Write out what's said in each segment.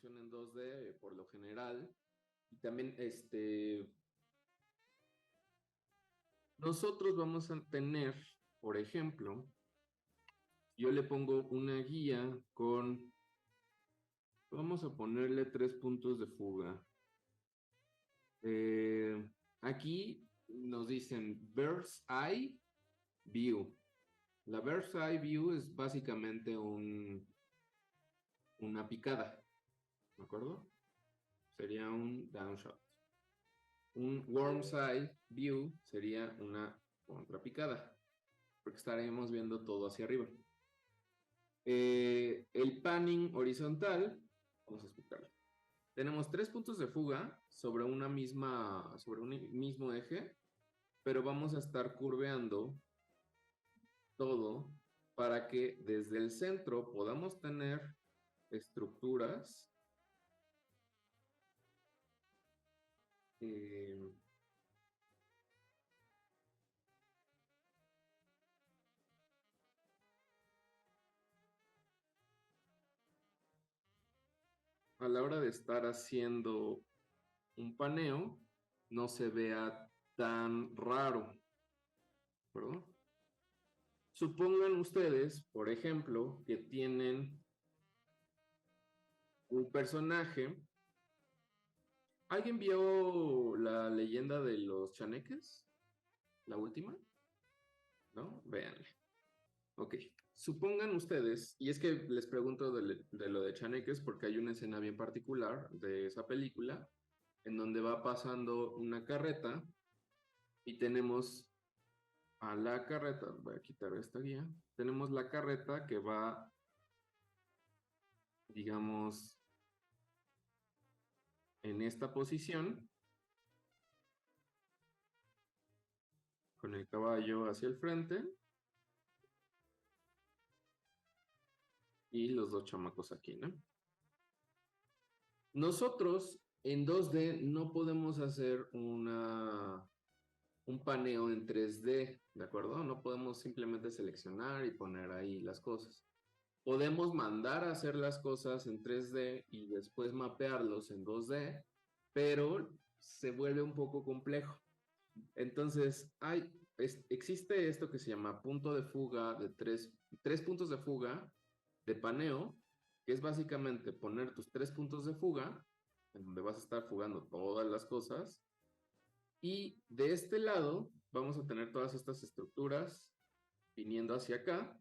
información en 2D por lo general. Y también nosotros vamos a tener, por ejemplo, yo le pongo una guía con, vamos a ponerle 3 puntos de fuga. Aquí nos dicen Bird's Eye View. La Bird's Eye View es básicamente una picada, ¿de acuerdo? Sería un downshot. Un Worm's Eye View sería una contrapicada, porque estaremos viendo todo hacia arriba. El panning horizontal, vamos a explicarlo. Tenemos 3 puntos de fuga sobre un mismo eje, pero vamos a estar curveando todo para que desde el centro podamos tener estructuras a la hora de estar haciendo un paneo no se vea tan raro, ¿verdad? Supongan ustedes, por ejemplo, que tienen un personaje. ¿Alguien vio la leyenda de los chaneques? ¿La última? ¿No? Véanle. Ok. Supongan ustedes, y es que les pregunto de lo de chaneques porque hay una escena bien particular de esa película en donde va pasando una carreta y tenemos a la carreta, voy a quitar esta guía, tenemos la carreta que va, digamos, en esta posición, con el caballo hacia el frente y los dos chamacos aquí, ¿no? Nosotros en 2D no podemos hacer un paneo en 3D, ¿de acuerdo? No podemos simplemente seleccionar y poner ahí las cosas. Podemos mandar a hacer las cosas en 3D y después mapearlos en 2D, pero se vuelve un poco complejo. Entonces, existe esto que se llama punto de fuga de tres puntos de fuga de paneo, que es básicamente poner tus 3 puntos de fuga, en donde vas a estar fugando todas las cosas, y de este lado vamos a tener todas estas estructuras viniendo hacia acá,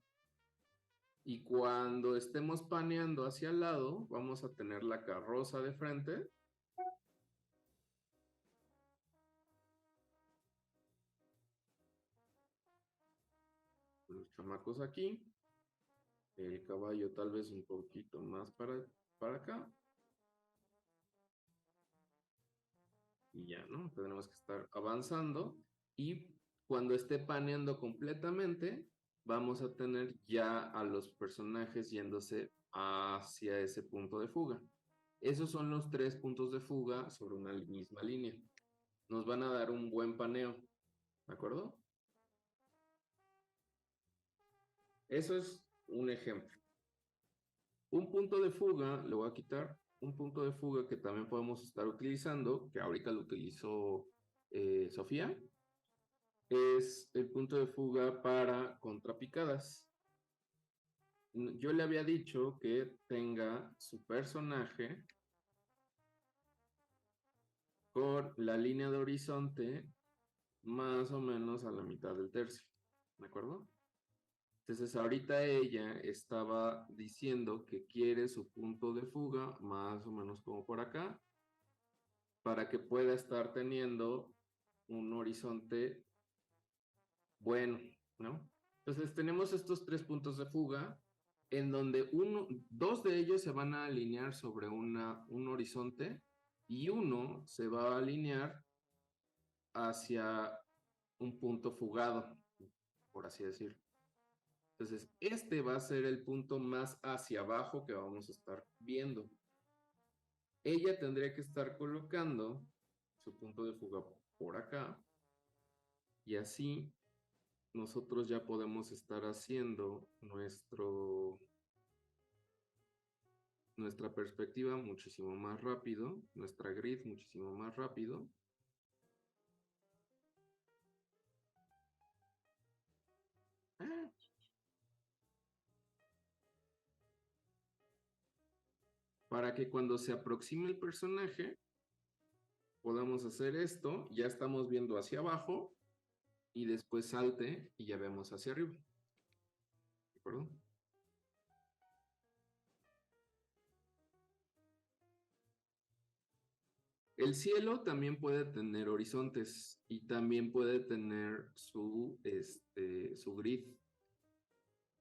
y cuando estemos paneando hacia el lado, vamos a tener la carroza de frente. Los chamacos aquí. El caballo tal vez un poquito más para acá. Y ya, ¿no? Tendremos que estar avanzando. Y cuando esté paneando completamente, vamos a tener ya a los personajes yéndose hacia ese punto de fuga. Esos son los 3 puntos de fuga sobre una misma línea. Nos van a dar un buen paneo, ¿de acuerdo? Eso es un ejemplo. Un punto de fuga, le voy a quitar un punto de fuga que también podemos estar utilizando, que ahorita lo utilizó Sofía, es el punto de fuga para contrapicadas. Yo le había dicho que tenga su personaje con la línea de horizonte más o menos a la mitad del tercio, ¿de acuerdo? Entonces ahorita ella estaba diciendo que quiere su punto de fuga más o menos como por acá, para que pueda estar teniendo un horizonte bueno, ¿no? Entonces tenemos estos 3 puntos de fuga en donde dos de ellos se van a alinear sobre un horizonte y uno se va a alinear hacia un punto fugado, por así decirlo. Entonces, este va a ser el punto más hacia abajo que vamos a estar viendo. Ella tendría que estar colocando su punto de fuga por acá y así nosotros ya podemos estar haciendo nuestra perspectiva muchísimo más rápido, nuestra grid muchísimo más rápido. Para que cuando se aproxime el personaje, podamos hacer esto, ya estamos viendo hacia abajo, y después salte y ya vemos hacia arriba. ¿De acuerdo? El cielo también puede tener horizontes y también puede tener su grid.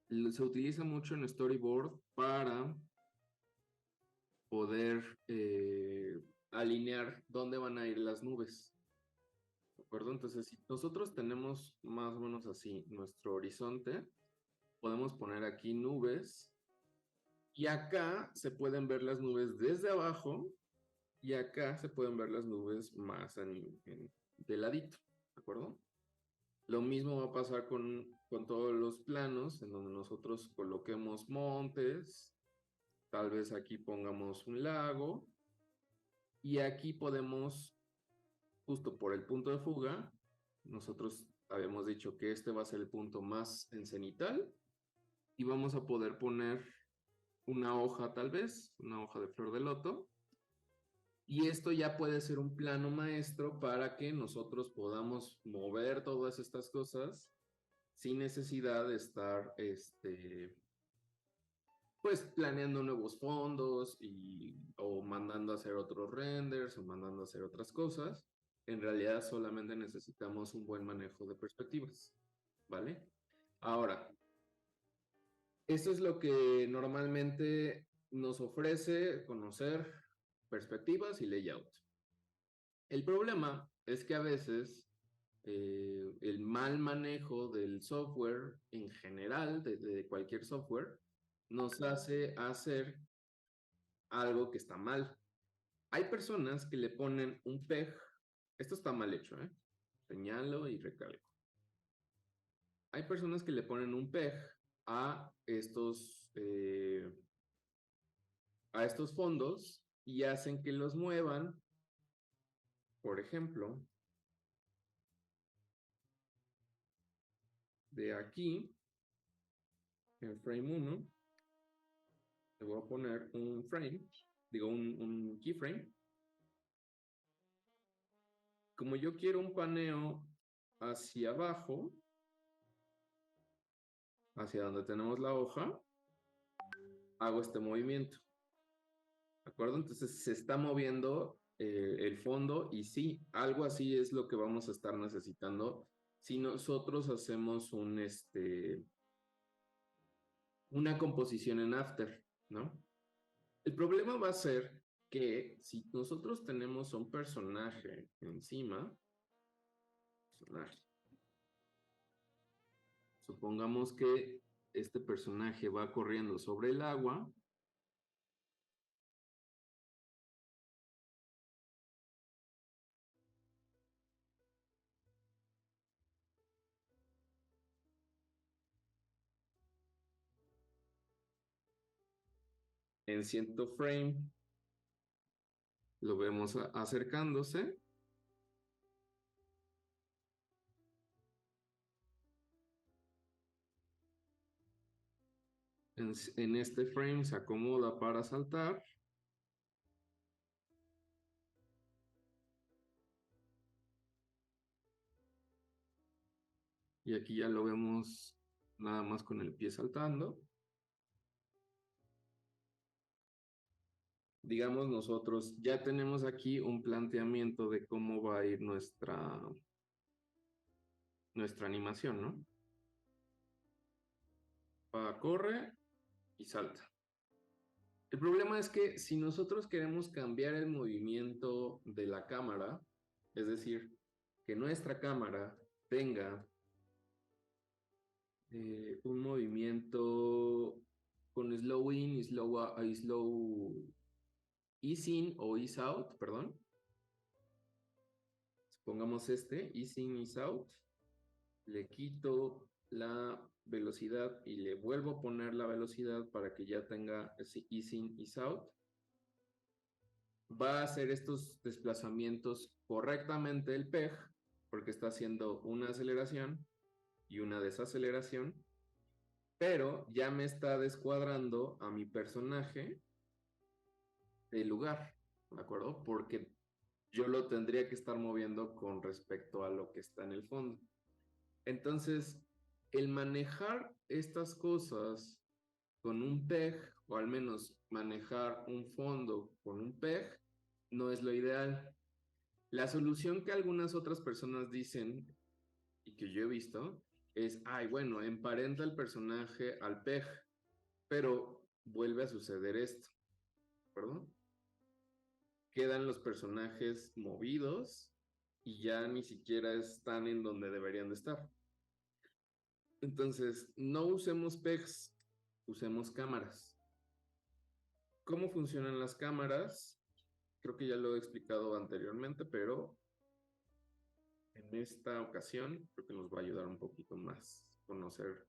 Se utiliza mucho en storyboard para poder alinear dónde van a ir las nubes. ¿De acuerdo? Entonces, si nosotros tenemos más o menos así nuestro horizonte, podemos poner aquí nubes y acá se pueden ver las nubes desde abajo y acá se pueden ver las nubes más de ladito. ¿De acuerdo? Lo mismo va a pasar con todos los planos en donde nosotros coloquemos montes, tal vez aquí pongamos un lago y aquí podemos, justo por el punto de fuga, nosotros habíamos dicho que este va a ser el punto más en cenital y vamos a poder poner una hoja tal vez, una hoja de flor de loto. Y esto ya puede ser un plano maestro para que nosotros podamos mover todas estas cosas sin necesidad de estar, pues, planeando nuevos fondos o mandando a hacer otros renders o mandando a hacer otras cosas. En realidad solamente necesitamos un buen manejo de perspectivas, ¿vale? Ahora, esto es lo que normalmente nos ofrece conocer perspectivas y layout. El problema es que a veces el mal manejo del software en general, de cualquier software, nos hace hacer algo que está mal. Hay personas que le ponen un peg, esto está mal hecho, ¿eh? Señalo y recalco. Hay personas que le ponen un peg a estos fondos y hacen que los muevan, por ejemplo, de aquí, en frame 1, le voy a poner un frame, digo un keyframe. Como yo quiero un paneo hacia abajo, hacia donde tenemos la hoja, hago este movimiento. ¿De acuerdo? Entonces se está moviendo el fondo y sí, algo así es lo que vamos a estar necesitando si nosotros hacemos una composición en After, ¿no? El problema va a ser que si nosotros tenemos un personaje encima, supongamos que este personaje va corriendo sobre el agua. En cierto frame lo vemos acercándose. En este frame se acomoda para saltar. Y aquí ya lo vemos nada más con el pie saltando. Digamos, nosotros ya tenemos aquí un planteamiento de cómo va a ir nuestra animación, ¿no? Corre y salta. El problema es que si nosotros queremos cambiar el movimiento de la cámara, es decir, que nuestra cámara tenga un movimiento con slow in y slow ease in o ease out, perdón. Pongamos ease in, ease out. Le quito la velocidad y le vuelvo a poner la velocidad para que ya tenga ese ease in, ease out, va a hacer estos desplazamientos correctamente el PEG, porque está haciendo una aceleración y una desaceleración, pero ya me está descuadrando a mi personaje del lugar, ¿de acuerdo? Porque yo lo tendría que estar moviendo con respecto a lo que está en el fondo. Entonces, el manejar estas cosas con un PEG, o al menos manejar un fondo con un PEG, no es lo ideal. La solución que algunas otras personas dicen, y que yo he visto, es, ay, bueno, emparenta el personaje al PEG, pero vuelve a suceder esto, ¿perdón? Quedan los personajes movidos y ya ni siquiera están en donde deberían de estar. Entonces, no usemos PEGs, usemos cámaras. ¿Cómo funcionan las cámaras? Creo que ya lo he explicado anteriormente, pero en esta ocasión creo que nos va a ayudar un poquito más a conocer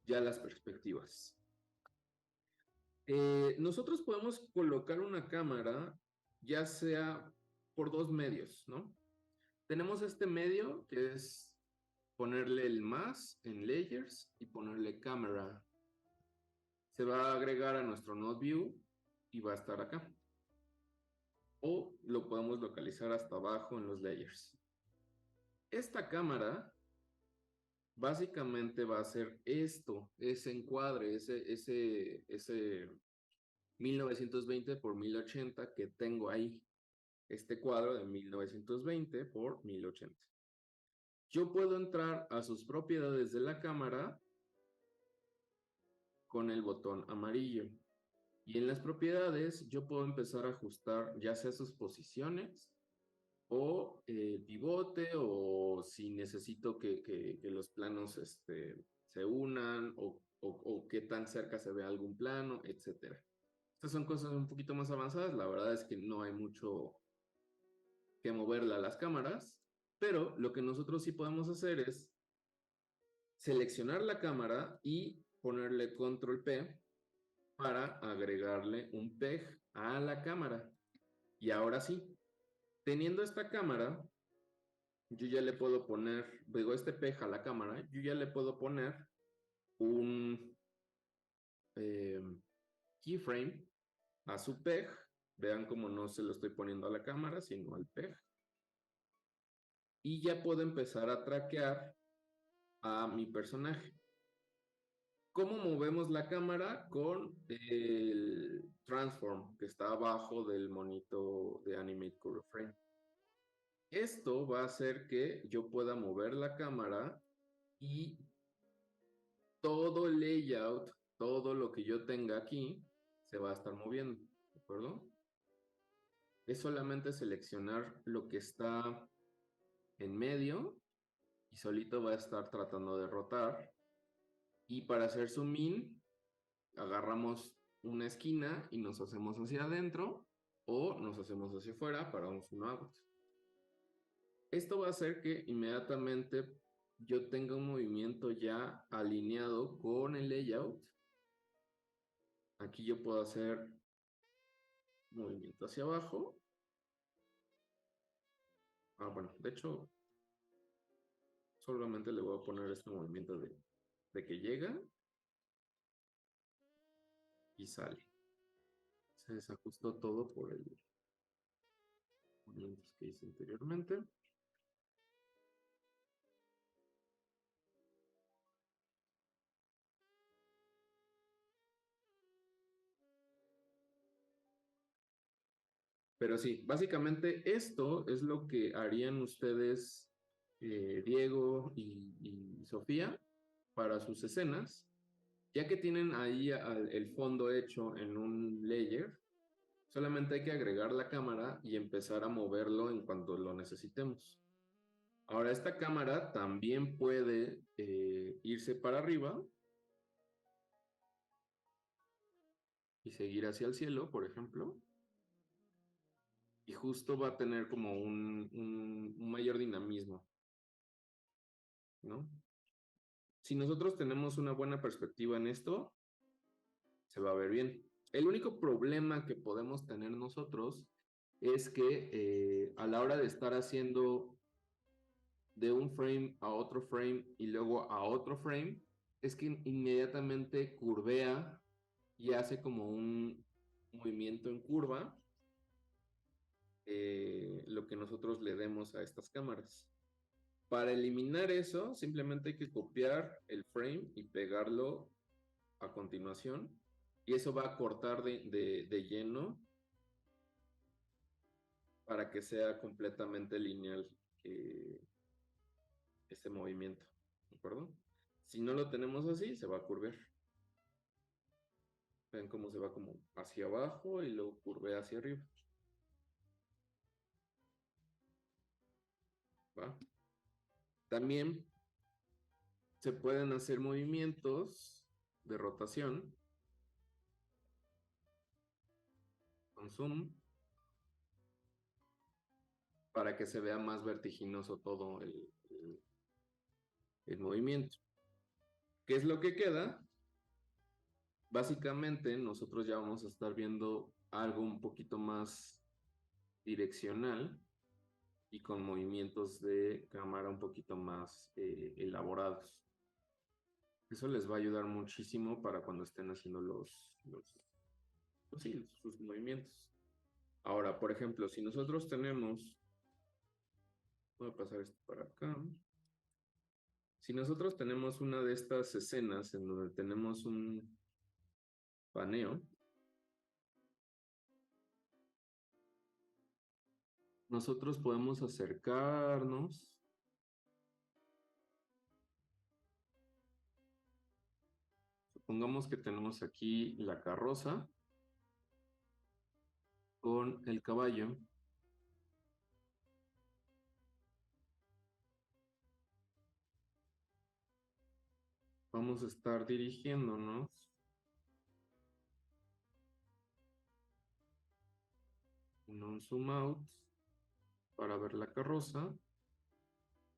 ya las perspectivas. Nosotros podemos colocar una cámara ya sea por dos medios, ¿no? Tenemos este medio que es ponerle el más en layers y ponerle cámara. Se va a agregar a nuestro node view y va a estar acá. O lo podemos localizar hasta abajo en los layers. Esta cámara básicamente va a ser esto, ese encuadre, ese 1920 por 1080 que tengo ahí. Este cuadro de 1920 por 1080. Yo puedo entrar a sus propiedades de la cámara con el botón amarillo. Y en las propiedades yo puedo empezar a ajustar ya sea sus posiciones o pivote, o si necesito que los planos se unan, o qué tan cerca se ve algún plano, etcétera. Estas son cosas un poquito más avanzadas. La verdad es que no hay mucho que moverla a las cámaras, pero lo que nosotros sí podemos hacer es seleccionar la cámara y ponerle control P para agregarle un PEG a la cámara. Y ahora sí, teniendo esta cámara, yo ya le puedo poner, digo, este PEG a la cámara, yo ya le puedo poner un keyframe a su PEG. Vean cómo no se lo estoy poniendo a la cámara, sino al PEG. Y ya puedo empezar a traquear a mi personaje. ¿Cómo movemos la cámara? Con el transform que está abajo del monito de Animate Curve Frame. Esto va a hacer que yo pueda mover la cámara y todo el layout, todo lo que yo tenga aquí, se va a estar moviendo, ¿de acuerdo? Es solamente seleccionar lo que está en medio y solito va a estar tratando de rotar. Y para hacer zoom in, agarramos una esquina y nos hacemos hacia adentro o nos hacemos hacia afuera para un zoom out. Esto va a hacer que inmediatamente yo tenga un movimiento ya alineado con el layout. Aquí yo puedo hacer movimiento hacia abajo. Bueno, de hecho, solamente le voy a poner este movimiento de que llega y sale. Se desajustó todo por el movimiento que hice anteriormente. Pero sí, básicamente esto es lo que harían ustedes, Diego y Sofía, para sus escenas, ya que tienen ahí el fondo hecho en un layer. Solamente hay que agregar la cámara y empezar a moverlo en cuanto lo necesitemos. Ahora, esta cámara también puede irse para arriba y seguir hacia el cielo, por ejemplo. Y justo va a tener como un mayor dinamismo, ¿no? Si nosotros tenemos una buena perspectiva en esto, se va a ver bien. El único problema que podemos tener nosotros es que a la hora de estar haciendo de un frame a otro frame y luego a otro frame, es que inmediatamente curvea y hace como un movimiento en curva, lo que nosotros le demos a estas cámaras. Para eliminar eso, simplemente hay que copiar el frame y pegarlo a continuación. Y eso va a cortar de lleno para que sea completamente lineal este movimiento. ¿De acuerdo? Si no lo tenemos así, se va a curvear. Ven cómo se va como hacia abajo y luego curvea hacia arriba. ¿Va? También se pueden hacer movimientos de rotación con zoom para que se vea más vertiginoso todo el movimiento. ¿Qué es lo que queda? Básicamente nosotros ya vamos a estar viendo algo un poquito más direccional y con movimientos de cámara un poquito más elaborados. Eso les va a ayudar muchísimo para cuando estén haciendo pues sí, sus movimientos. Ahora, por ejemplo, si nosotros tenemos, voy a pasar esto para acá. Si nosotros tenemos una de estas escenas en donde tenemos un paneo, nosotros podemos acercarnos. Supongamos que tenemos aquí la carroza con el caballo. Vamos a estar dirigiéndonos en un zoom out para ver la carroza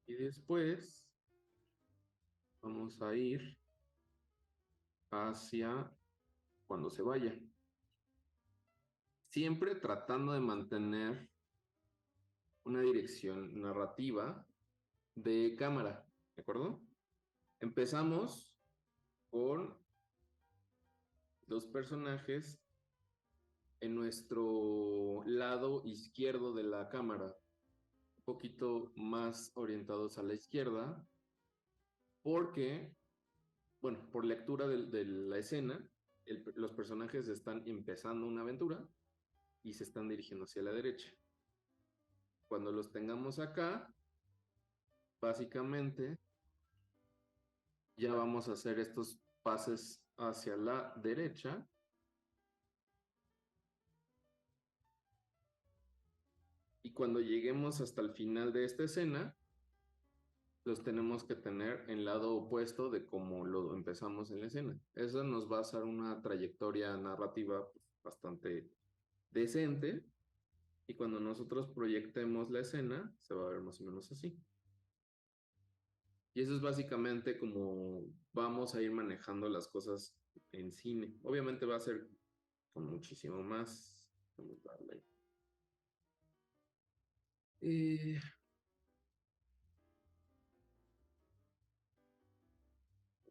y después vamos a ir hacia cuando se vaya. Siempre tratando de mantener una dirección narrativa de cámara, ¿de acuerdo? Empezamos con los personajes en nuestro lado izquierdo de la cámara, un poquito más orientados a la izquierda, porque, bueno, por lectura de la escena, los personajes están empezando una aventura y se están dirigiendo hacia la derecha. Cuando los tengamos acá, básicamente ya vamos a hacer estos pases hacia la derecha. Y cuando lleguemos hasta el final de esta escena, los tenemos que tener en lado opuesto de cómo lo empezamos en la escena. Eso nos va a hacer una trayectoria narrativa bastante decente. Y cuando nosotros proyectemos la escena, se va a ver más o menos así. Y eso es básicamente como vamos a ir manejando las cosas en cine. Obviamente va a ser con muchísimo más. Vamos a darle.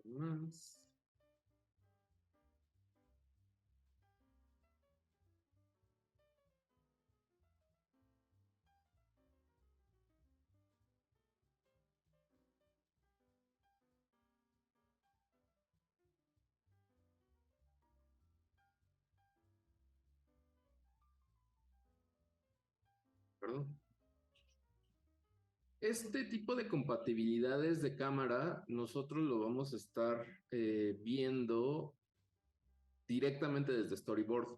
Más. Perdón. Este tipo de compatibilidades de cámara, nosotros lo vamos a estar viendo directamente desde Storyboard.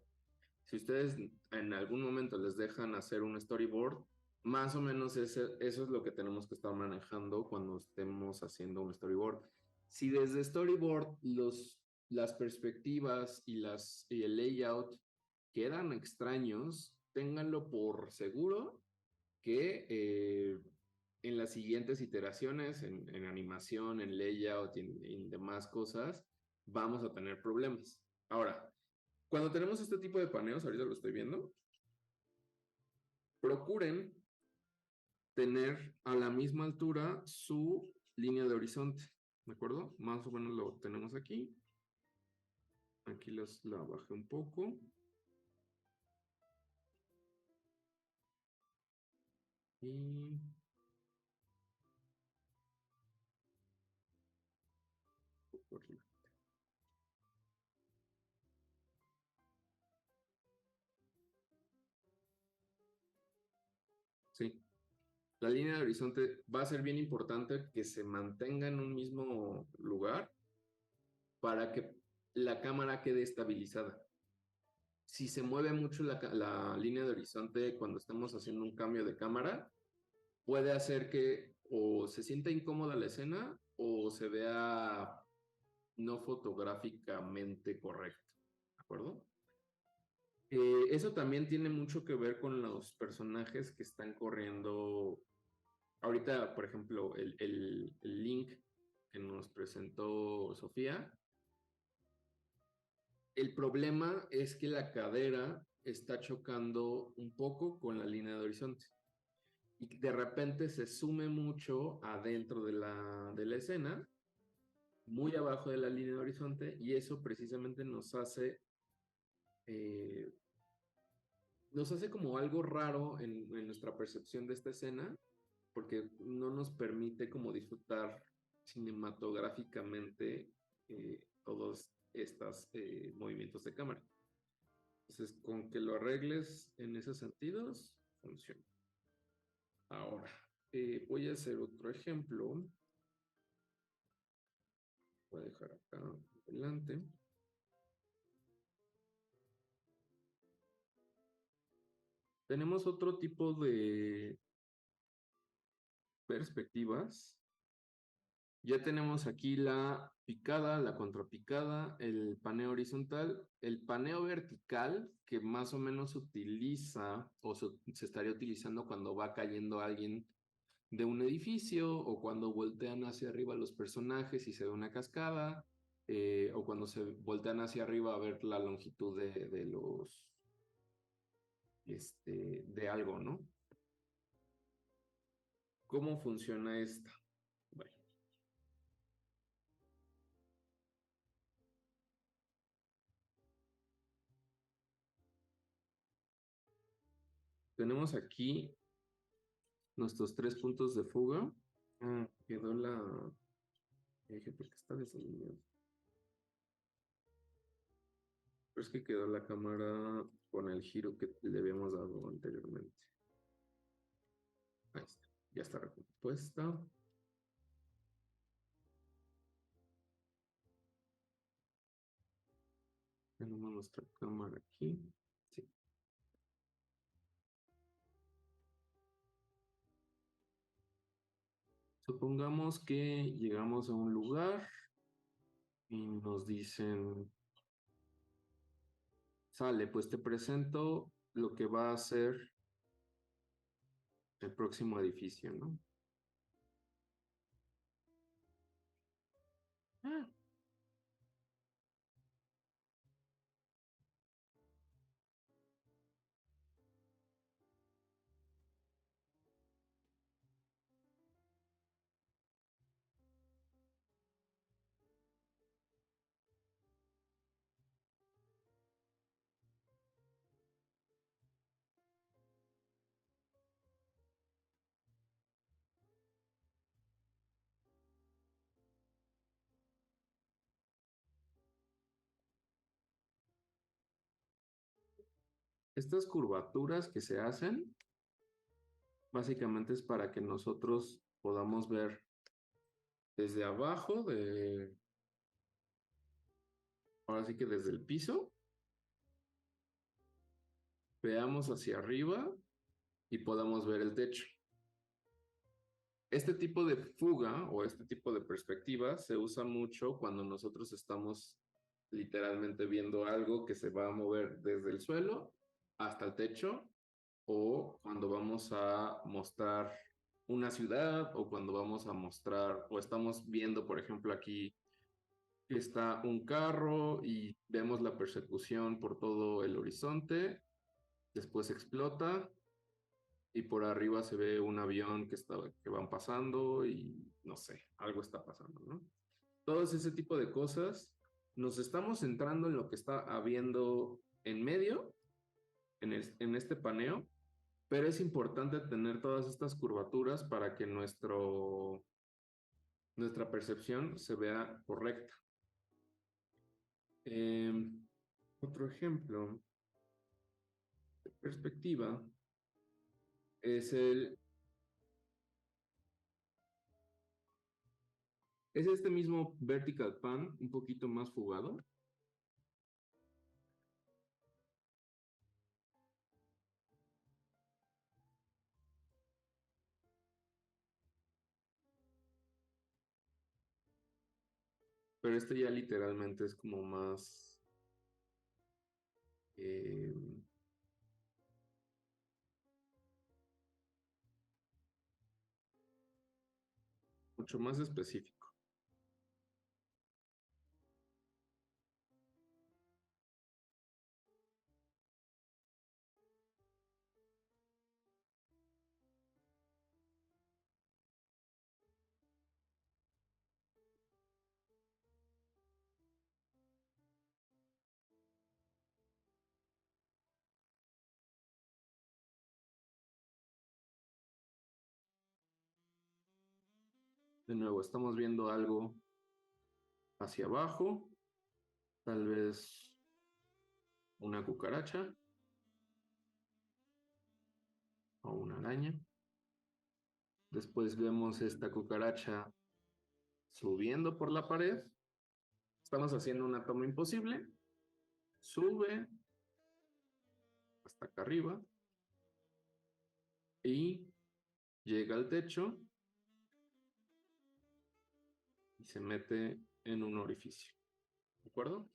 Si ustedes en algún momento les dejan hacer un storyboard, más o menos eso es lo que tenemos que estar manejando cuando estemos haciendo un storyboard. Si desde storyboard las perspectivas y el layout quedan extraños, ténganlo por seguro que en las siguientes iteraciones, en animación, en layout y en demás cosas, vamos a tener problemas. Ahora, cuando tenemos este tipo de paneos, ahorita lo estoy viendo, procuren tener a la misma altura su línea de horizonte, ¿de acuerdo? Más o menos lo tenemos aquí. Aquí la bajé un poco. Y sí, la línea de horizonte va a ser bien importante que se mantenga en un mismo lugar para que la cámara quede estabilizada. Si se mueve mucho la línea de horizonte cuando estamos haciendo un cambio de cámara, puede hacer que o se sienta incómoda la escena o se vea no fotográficamente correcto, ¿de acuerdo? Eso también tiene mucho que ver con los personajes que están corriendo. Ahorita, por ejemplo, el link que nos presentó Sofía, el problema es que la cadera está chocando un poco con la línea de horizonte y de repente se sume mucho adentro de la escena, muy abajo de la línea de horizonte, y eso precisamente eh, nos hace como algo raro en nuestra percepción de esta escena, porque no nos permite como disfrutar cinematográficamente todos estos movimientos de cámara. Entonces, con que lo arregles en esos sentidos, funciona. Ahora, voy a hacer otro ejemplo. Voy a dejar acá adelante. Tenemos otro tipo de perspectivas. Ya tenemos aquí la picada, la contrapicada, el paneo horizontal, el paneo vertical, que más o menos se utiliza o se estaría utilizando cuando va cayendo alguien de un edificio o cuando voltean hacia arriba los personajes y se ve una cascada, o cuando se voltean hacia arriba a ver la longitud de los, de algo, ¿no? ¿Cómo funciona esta? Bueno, tenemos aquí nuestros tres puntos de fuga. Ah, quedó la eje porque está desalineado. Pero es que quedó la cámara con el giro que le habíamos dado anteriormente. Ahí está. Ya está recompuesta. Tenemos nuestra cámara aquí. Sí. Supongamos que llegamos a un lugar y nos dicen, sale, pues te presento lo que va a ser el próximo edificio, ¿no? Ah, estas curvaturas que se hacen, básicamente es para que nosotros podamos ver desde abajo, ahora sí que desde el piso, veamos hacia arriba y podamos ver el techo. Este tipo de fuga o este tipo de perspectiva se usa mucho cuando nosotros estamos literalmente viendo algo que se va a mover desde el suelo hasta el techo, o cuando vamos a mostrar una ciudad o cuando vamos a mostrar o estamos viendo, por ejemplo, aquí que está un carro y vemos la persecución por todo el horizonte, después explota y por arriba se ve un avión que van pasando y no sé, algo está pasando, ¿no? Todos ese tipo de cosas, nos estamos centrando en lo que está habiendo en medio, en este paneo, pero es importante tener todas estas curvaturas para que nuestra percepción se vea correcta. Eh, Otro ejemplo de perspectiva es es este mismo vertical pan, un poquito más fugado. Pero este ya literalmente es como más, eh, mucho más específico. De nuevo, estamos viendo algo hacia abajo, tal vez una cucaracha o una araña. Después vemos esta cucaracha subiendo por la pared. Estamos haciendo una toma imposible. Sube hasta acá arriba y llega al techo y se mete en un orificio. ¿De acuerdo?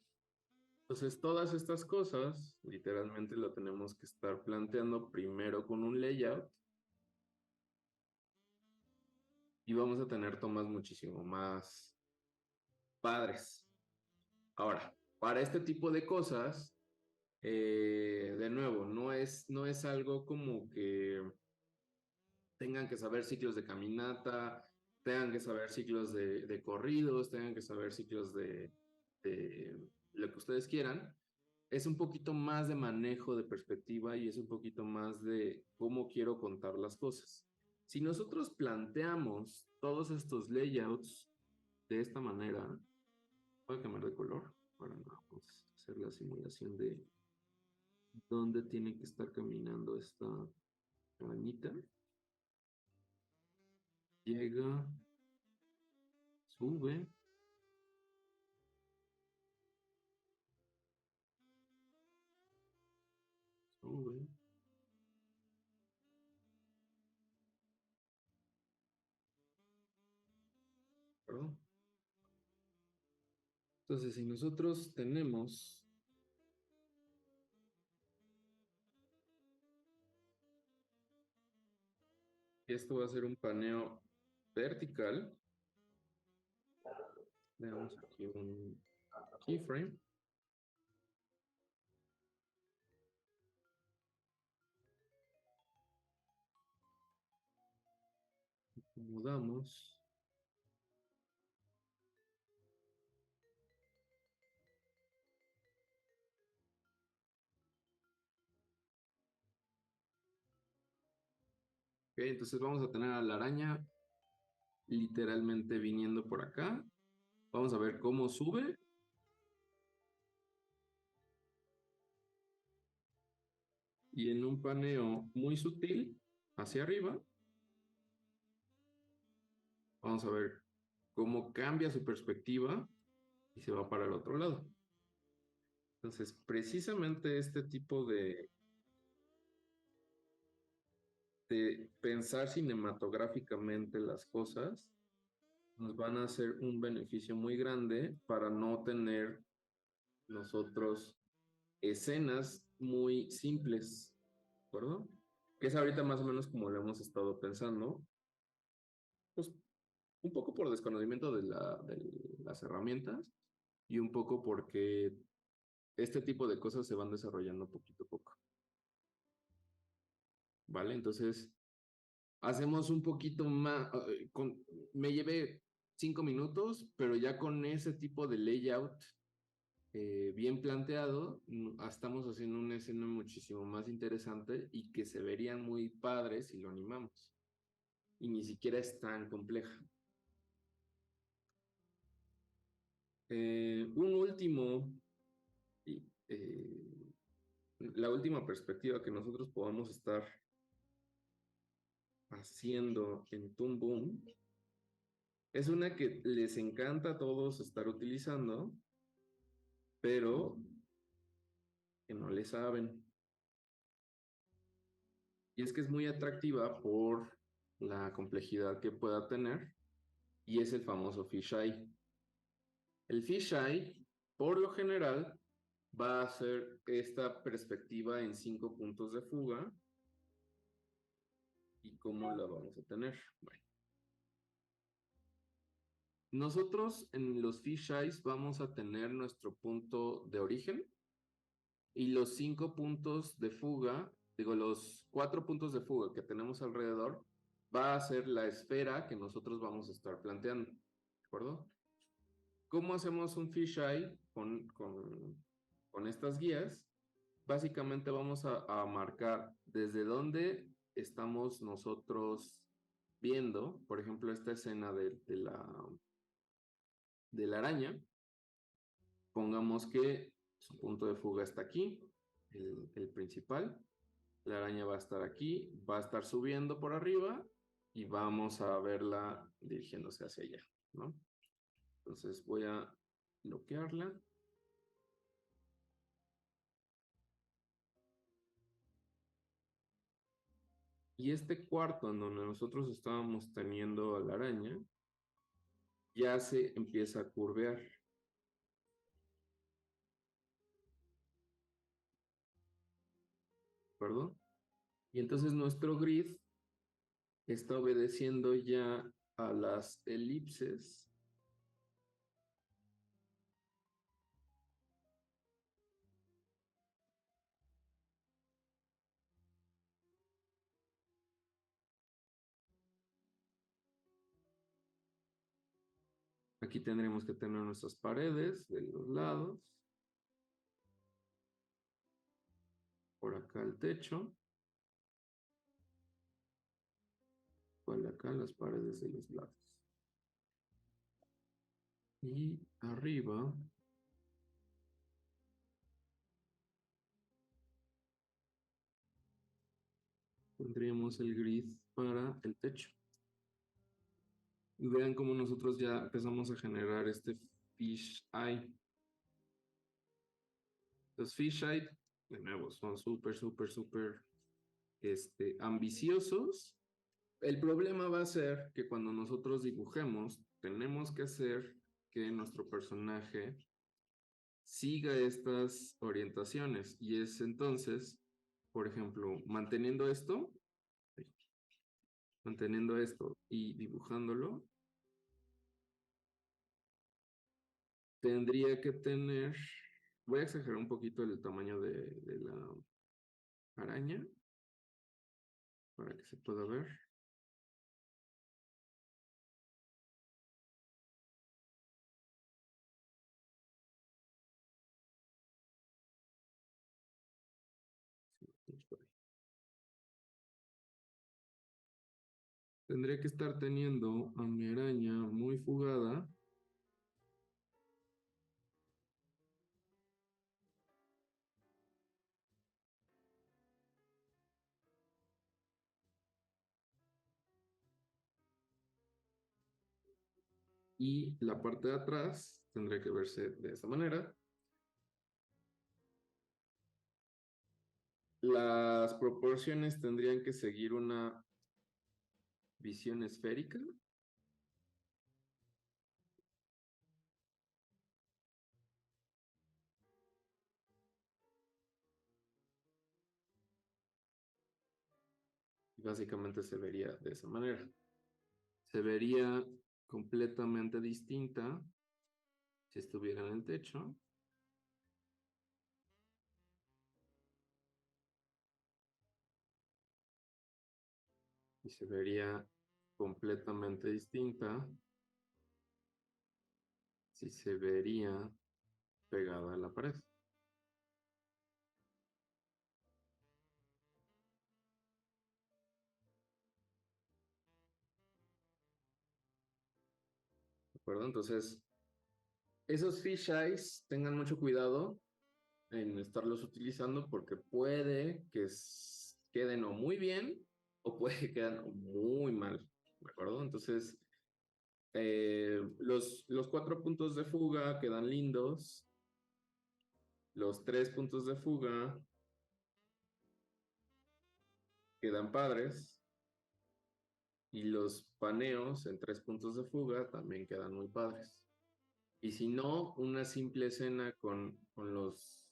Entonces, todas estas cosas, literalmente lo tenemos que estar planteando primero con un layout y vamos a tener tomas muchísimo más padres. Ahora, para este tipo de cosas, de nuevo, no es algo como que tengan que saber ciclos de caminata, tengan que saber ciclos de corridos, tengan que saber ciclos de lo que ustedes quieran. Es un poquito más de manejo de perspectiva y es un poquito más de cómo quiero contar las cosas. Si nosotros planteamos todos estos layouts de esta manera, voy a cambiar de color para no hacer la simulación de dónde tiene que estar caminando esta arañita. Llega, sube, sube, perdón. Entonces, si nosotros tenemos esto va a ser un paneo vertical, le damos aquí un keyframe. Mudamos. Ok, entonces vamos a tener a la araña literalmente viniendo por acá. Vamos a ver cómo sube. Y en un paneo muy sutil hacia arriba, vamos a ver cómo cambia su perspectiva y se va para el otro lado. Entonces, precisamente este tipo de pensar cinematográficamente las cosas nos van a hacer un beneficio muy grande para no tener nosotros escenas muy simples, ¿de acuerdo? Que es ahorita más o menos como lo hemos estado pensando, pues, un poco por desconocimiento de las herramientas y un poco porque este tipo de cosas se van desarrollando poquito a poco, ¿vale? Entonces, hacemos un poquito más, me llevé 5 minutos, pero ya con ese tipo de layout bien planteado, estamos haciendo una escena muchísimo más interesante y que se verían muy padres si lo animamos. Y ni siquiera es tan compleja. Un último, eh, la última perspectiva que nosotros podamos estar haciendo en Toon Boom es una que les encanta a todos estar utilizando, pero que no le saben. Y es que es muy atractiva por la complejidad que pueda tener y es el famoso fisheye. El fisheye, por lo general, va a ser esta perspectiva en 5 puntos de fuga. ¿Y cómo la vamos a tener? Bueno, nosotros en los fisheyes vamos a tener nuestro punto de origen y los 5 puntos de fuga, digo, los 4 puntos de fuga que tenemos alrededor, va a ser la esfera que nosotros vamos a estar planteando, ¿de acuerdo? ¿Cómo hacemos un fisheye con estas guías? Básicamente vamos a marcar desde dónde estamos nosotros viendo, por ejemplo, esta escena de la araña. Pongamos que su punto de fuga está aquí, el principal. La araña va a estar aquí, va a estar subiendo por arriba y vamos a verla dirigiéndose hacia allá, ¿no? Entonces voy a bloquearla. Y este cuarto en donde nosotros estábamos teniendo a la araña, ya se empieza a curvear. ¿De acuerdo? Y entonces nuestro grid está obedeciendo ya a las elipses. Aquí tendremos que tener nuestras paredes de los lados. Por acá el techo. Por acá las paredes de los lados. Y arriba tendríamos el grid para el techo. Y vean cómo nosotros ya empezamos a generar este fisheye. Los fisheye, de nuevo, son súper ambiciosos. El problema va a ser que cuando nosotros dibujemos, tenemos que hacer que nuestro personaje siga estas orientaciones. Y es entonces, por ejemplo, manteniendo esto y dibujándolo, tendría que tener, voy a exagerar un poquito el tamaño de la araña para que se pueda ver. Tendría que estar teniendo a mi araña muy fugada. Y la parte de atrás tendría que verse de esa manera. Las proporciones tendrían que seguir una visión esférica. Y básicamente se vería de esa manera. se vería completamente distinta si estuviera en el techo. Y se vería completamente distinta si se vería pegada a la pared. ¿De acuerdo? Entonces, esos fisheyes tengan mucho cuidado en estarlos utilizando porque puede que queden o muy bien o puede que queden muy mal. ¿De acuerdo? Entonces, los 4 puntos de fuga quedan lindos. Los 3 puntos de fuga quedan padres. Y los paneos en 3 puntos de fuga también quedan muy padres. Y si no, una simple escena con los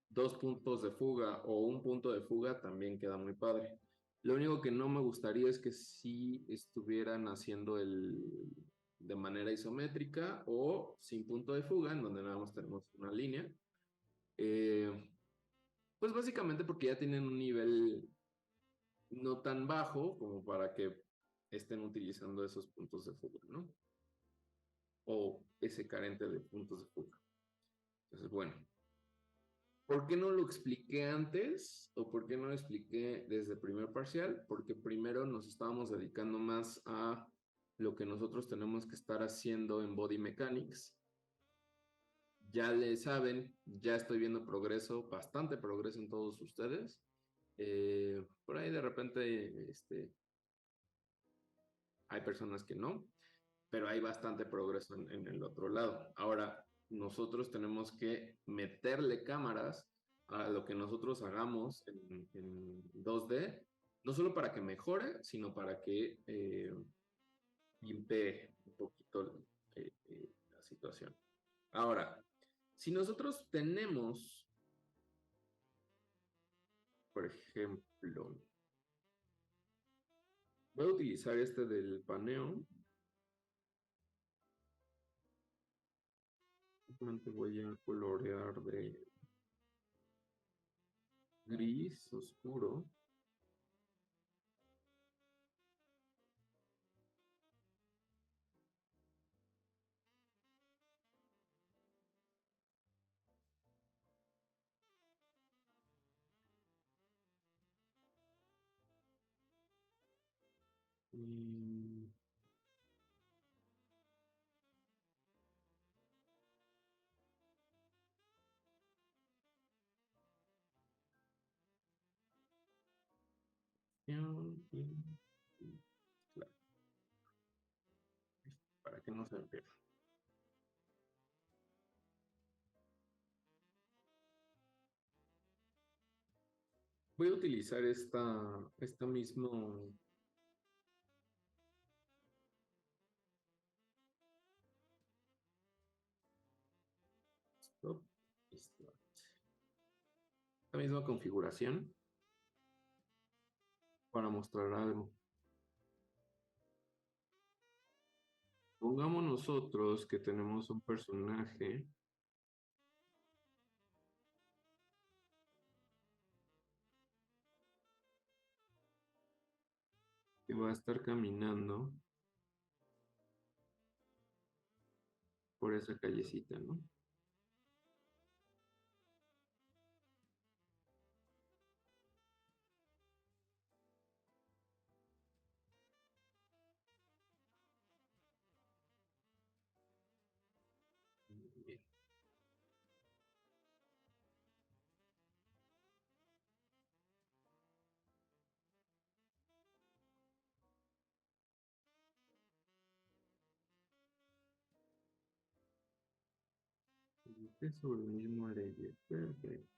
2 puntos de fuga o un punto de fuga también queda muy padre. Lo único que no me gustaría es que si estuvieran haciendo de manera isométrica o sin punto de fuga, en donde nada más tenemos una línea. Pues básicamente porque ya tienen un nivel no tan bajo como para que estén utilizando esos puntos de fuga, ¿no? O ese carente de puntos de fuga. Entonces, bueno, ¿por qué no lo expliqué antes? ¿O por qué no lo expliqué desde el primer parcial? Porque primero nos estábamos dedicando más a lo que nosotros tenemos que estar haciendo en Body Mechanics. Ya le saben, ya estoy viendo progreso, bastante progreso en todos ustedes. Por ahí de repente hay personas que no, pero hay bastante progreso en el otro lado. Ahora, nosotros tenemos que meterle cámaras a lo que nosotros hagamos en 2D, no solo para que mejore, sino para que limpie un poquito la situación. Ahora, si nosotros tenemos, por ejemplo, voy a utilizar este del paneo. Simplemente voy a colorear de gris oscuro. Y claro, para que no se me pierda. Voy a utilizar esta mismo, stop, esta misma configuración para mostrar algo. Pongamos nosotros que tenemos un personaje que va a estar caminando por esa callecita, ¿no? Bien. Sobre el mismo arreglo. Perfecto.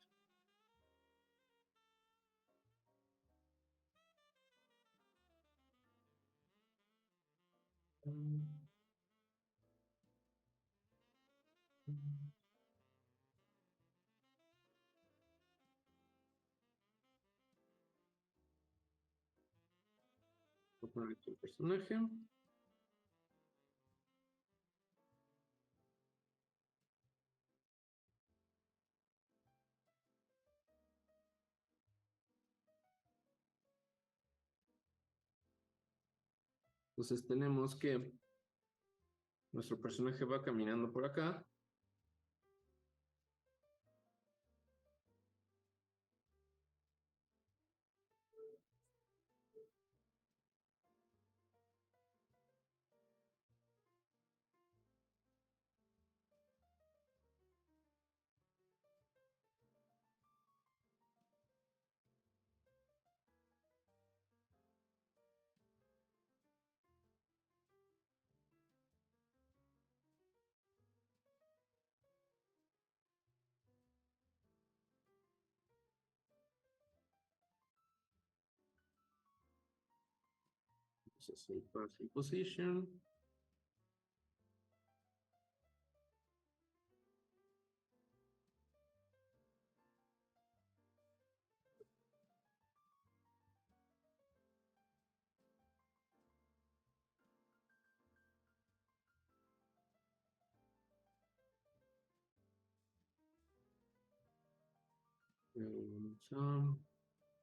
Voy a poner aquí el personaje. Entonces tenemos que nuestro personaje va caminando por acá. Entonces el passing position.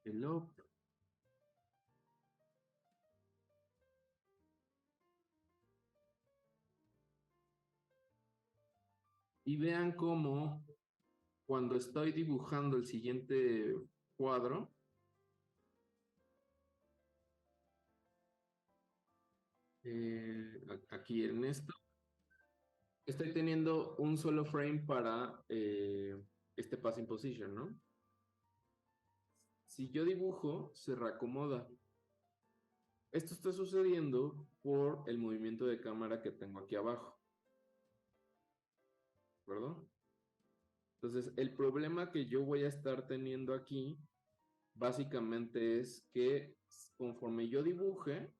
El up. Y vean cómo cuando estoy dibujando el siguiente cuadro, aquí en esto, estoy teniendo un solo frame para este passing position, ¿no? Si yo dibujo, se reacomoda. Esto está sucediendo por el movimiento de cámara que tengo aquí abajo. ¿De acuerdo? Entonces, el problema que yo voy a estar teniendo aquí, básicamente es que conforme yo dibuje,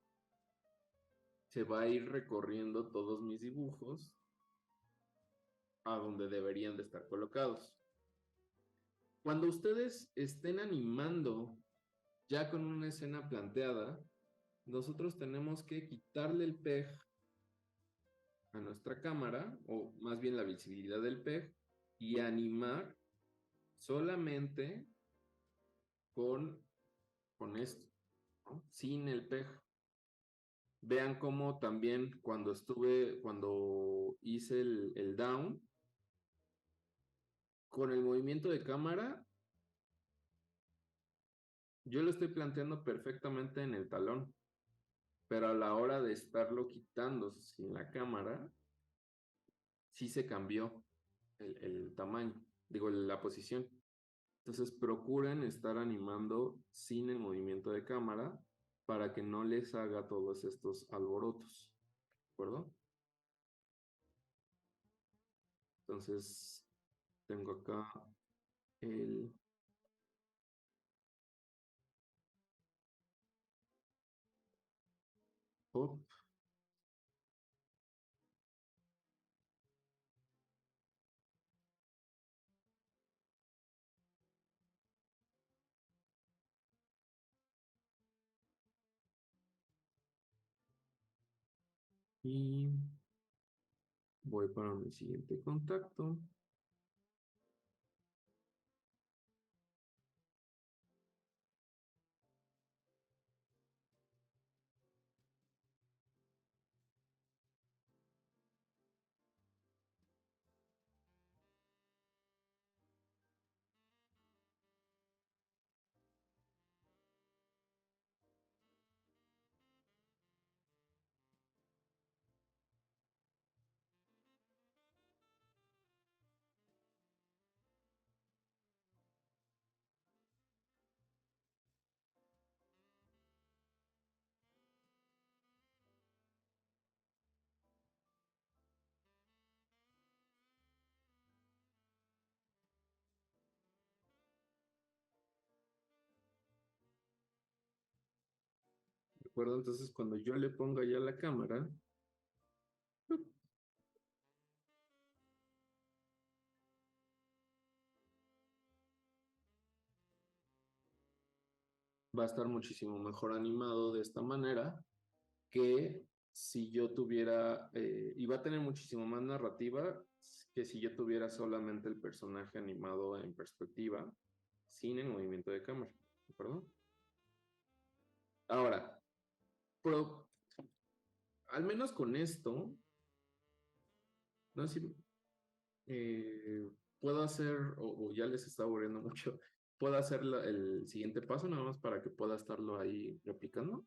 se va a ir recorriendo todos mis dibujos a donde deberían de estar colocados. Cuando ustedes estén animando ya con una escena planteada, nosotros tenemos que quitarle el PEG a nuestra cámara, o más bien la visibilidad del PEG, y animar solamente con esto, ¿no? Sin el PEG. Vean cómo también cuando hice el down, con el movimiento de cámara, yo lo estoy planteando perfectamente en el talón, pero a la hora de estarlo quitando sin la cámara, sí se cambió el tamaño, digo, la posición. Entonces procuren estar animando sin el movimiento de cámara para que no les haga todos estos alborotos, ¿de acuerdo? Entonces tengo acá el pop y voy para mi siguiente contacto. ¿De acuerdo? Entonces cuando yo le ponga ya la cámara, va a estar muchísimo mejor animado de esta manera que si yo tuviera, y va a tener muchísimo más narrativa que si yo tuviera solamente el personaje animado en perspectiva, sin el movimiento de cámara, ¿de acuerdo? Ahora, pro, al menos con esto, no sé si puedo hacer, o ya les está aburriendo mucho, puedo hacer el siguiente paso nada más para que pueda estarlo ahí replicando.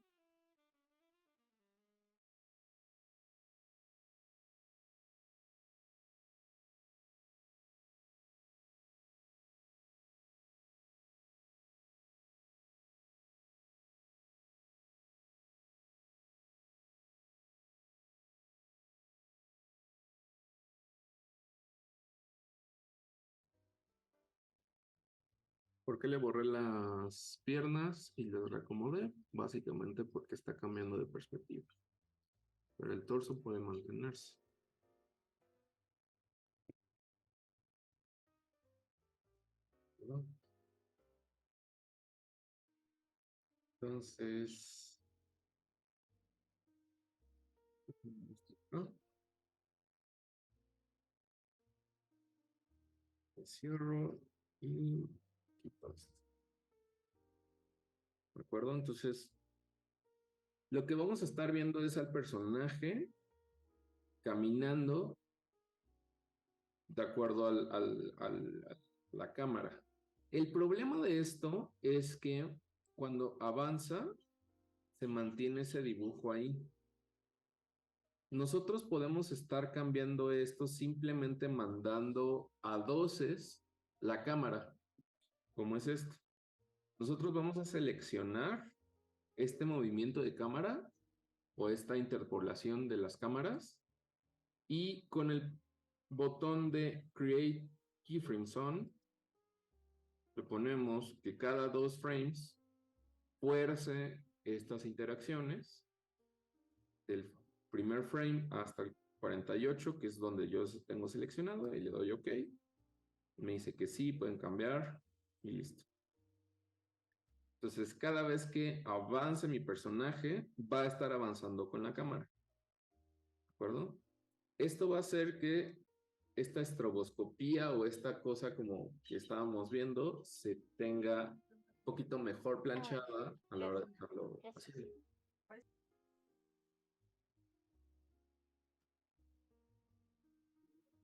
¿Por qué le borré las piernas y las reacomodé? Básicamente porque está cambiando de perspectiva. Pero el torso puede mantenerse. ¿No? Entonces, ¿no? Cierro y quito esto. ¿De acuerdo? Entonces, lo que vamos a estar viendo es al personaje caminando de acuerdo a la cámara. El problema de esto es que cuando avanza, se mantiene ese dibujo ahí. Nosotros podemos estar cambiando esto simplemente mandando a doces la cámara, como es esto. Nosotros vamos a seleccionar este movimiento de cámara o esta interpolación de las cámaras y con el botón de Create Keyframes On le ponemos que cada 2 frames fuerce estas interacciones del primer frame hasta el 48, que es donde yo tengo seleccionado, y le doy OK. Me dice que sí, pueden cambiar y listo. Entonces, cada vez que avance mi personaje, va a estar avanzando con la cámara. ¿De acuerdo? Esto va a hacer que esta estroboscopía o esta cosa como que estábamos viendo se tenga un poquito mejor planchada a la hora de dejarlo así.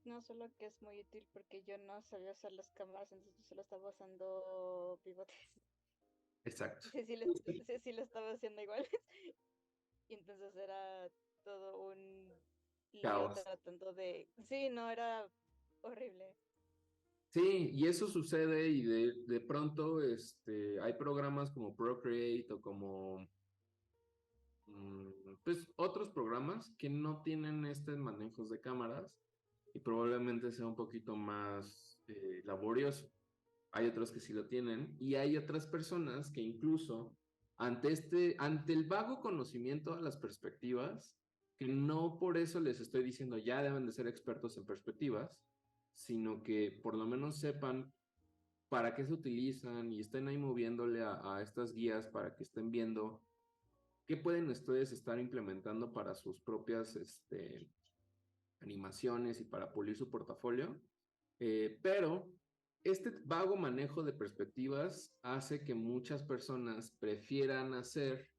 No, solo que es muy útil porque yo no sabía usar las cámaras, entonces solo estaba usando pivotes. Exacto. Sí, lo estaba haciendo igual. Y entonces era todo un lío Caos. tratando de... Sí, no, era horrible. Sí, y eso sucede y de pronto hay programas como Procreate o como pues otros programas que no tienen estos manejos de cámaras y probablemente sea un poquito más laborioso. Hay otros que sí lo tienen y hay otras personas que incluso ante el vago conocimiento de las perspectivas, que no por eso les estoy diciendo ya deben de ser expertos en perspectivas, sino que por lo menos sepan para qué se utilizan y estén ahí moviéndole a estas guías para que estén viendo qué pueden ustedes estar implementando para sus propias animaciones y para pulir su portafolio. Pero este vago manejo de perspectivas hace que muchas personas prefieran hacer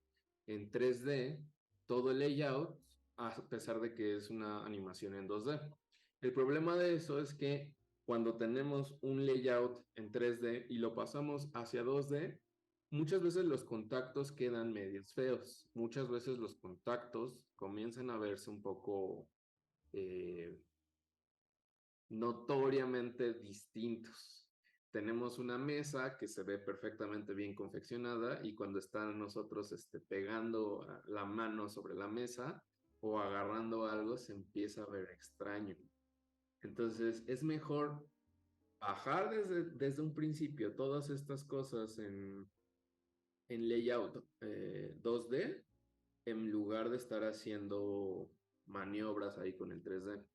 en 3D todo el layout a pesar de que es una animación en 2D. El problema de eso es que cuando tenemos un layout en 3D y lo pasamos hacia 2D, muchas veces los contactos quedan medios feos. Muchas veces los contactos comienzan a verse un poco eh, notoriamente distintos. Tenemos una mesa que se ve perfectamente bien confeccionada y cuando están nosotros pegando la mano sobre la mesa o agarrando algo se empieza a ver extraño. Entonces es mejor bajar desde un principio todas estas cosas en layout 2D en lugar de estar haciendo maniobras ahí con el 3D.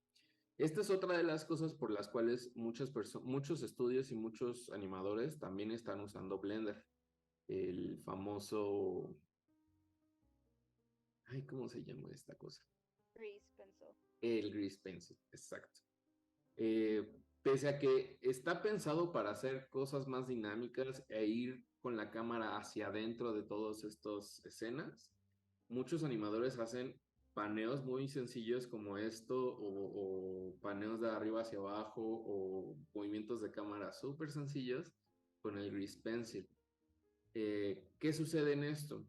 Esta es otra de las cosas por las cuales muchos estudios y muchos animadores también están usando Blender. El famoso... Ay, ¿cómo se llama esta cosa? Grease Pencil. El Grease Pencil, exacto. Pese a que está pensado para hacer cosas más dinámicas e ir con la cámara hacia adentro de todas estas escenas, muchos animadores hacen paneos muy sencillos como esto, o paneos de arriba hacia abajo, o movimientos de cámara súper sencillos con el Grease Pencil. ¿Qué sucede en esto?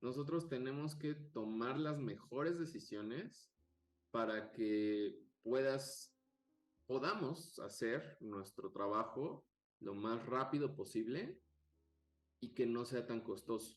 Nosotros tenemos que tomar las mejores decisiones para que podamos hacer nuestro trabajo lo más rápido posible y que no sea tan costoso.